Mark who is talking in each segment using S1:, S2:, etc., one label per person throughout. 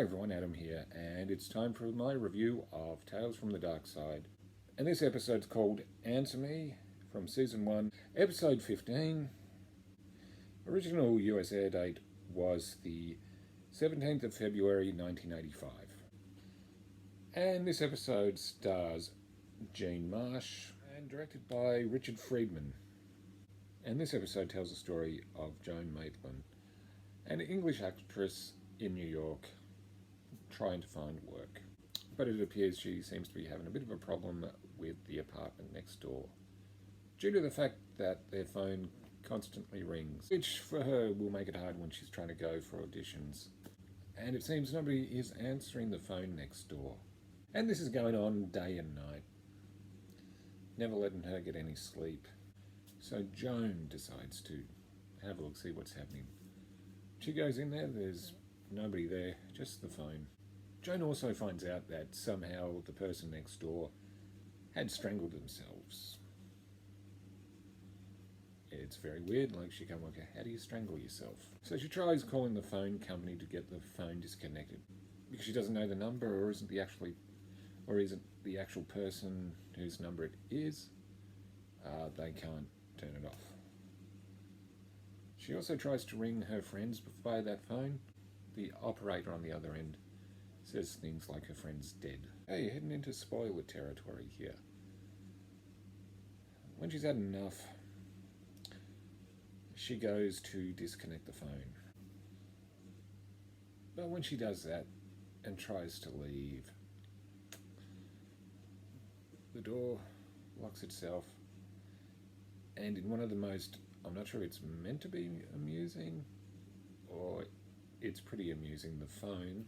S1: Hi everyone, Adam here, and it's time for my review of Tales from the Dark Side. And this episode's called Answer Me, from Season 1, Episode 15. Original US air date was the 17th of February 1985. And this episode stars Jean Marsh and directed by Richard Friedman. And this episode tells the story of Joan Maitland, an English actress in New York, trying to find work. But it appears she seems to be having a bit of a problem with the apartment next door, due to the fact that their phone constantly rings, which for her will make it hard when she's trying to go for auditions. And it seems nobody is answering the phone next door. And this is going on day and night, never letting her get any sleep. So Joan decides to have a look, see what's happening. She goes in there, there's nobody there, just the phone. Joan also finds out that somehow the person next door had strangled themselves. It's very weird, like she can't work out, how do you strangle yourself? So she tries calling the phone company to get the phone disconnected, because she doesn't know the number, or isn't the actual person whose number it is. They can't turn it off. She also tries to ring her friends via that phone. The operator on the other end says things like her friend's dead. Hey, you're heading into spoiler territory here. When she's had enough, she goes to disconnect the phone. But when she does that and tries to leave, the door locks itself, and in one of the most, I'm not sure it's meant to be amusing, or it's pretty amusing, the phone,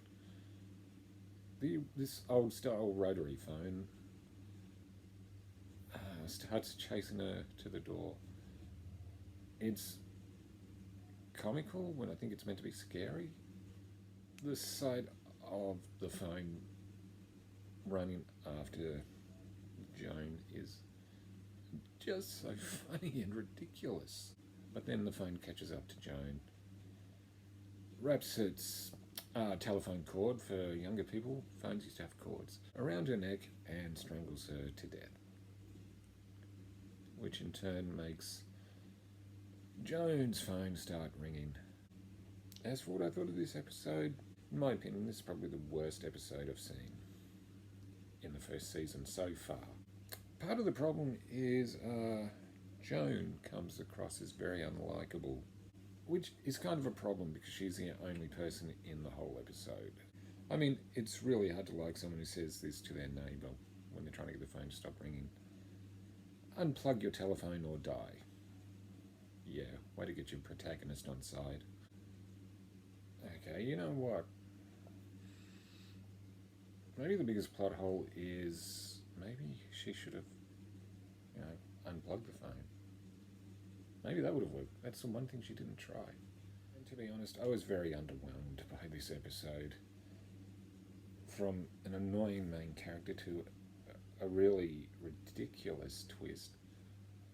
S1: this old style rotary phone, starts chasing her to the door. It's comical when I think it's meant to be scary. The sight of the phone running after Joan is just so funny and ridiculous. But then the phone catches up to Joan, wraps its telephone cord, for younger people, phones used to have cords, around her neck and strangles her to death, which in turn makes Joan's phone start ringing. As for what I thought of this episode, in my opinion, this is probably the worst episode I've seen in the first season so far. Part of the problem is Joan comes across as very unlikable, which is kind of a problem because she's the only person in the whole episode. I mean, it's really hard to like someone who says this to their neighbour when they're trying to get the phone to stop ringing. Unplug your telephone or die. Yeah, way to get your protagonist on side. Okay, you know what? Maybe the biggest plot hole is maybe she should have, unplugged the phone. Maybe that would have worked. That's the one thing she didn't try. And to be honest, I was very underwhelmed by this episode. From an annoying main character to a really ridiculous twist.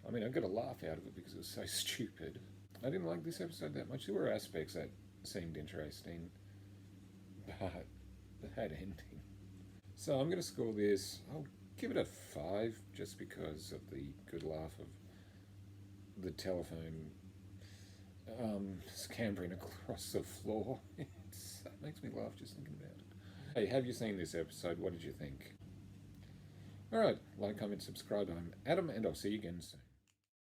S1: I mean, I got a laugh out of it because it was so stupid. I didn't like this episode that much. There were aspects that seemed interesting, but that ending. So I'm going to score this, I'll give it a 5, just because of the good laugh of the telephone scampering across the floor. It makes me laugh just thinking about it. Hey, have you seen this episode? What did you think? Alright, like, comment, subscribe. I'm Adam, and I'll see you again soon.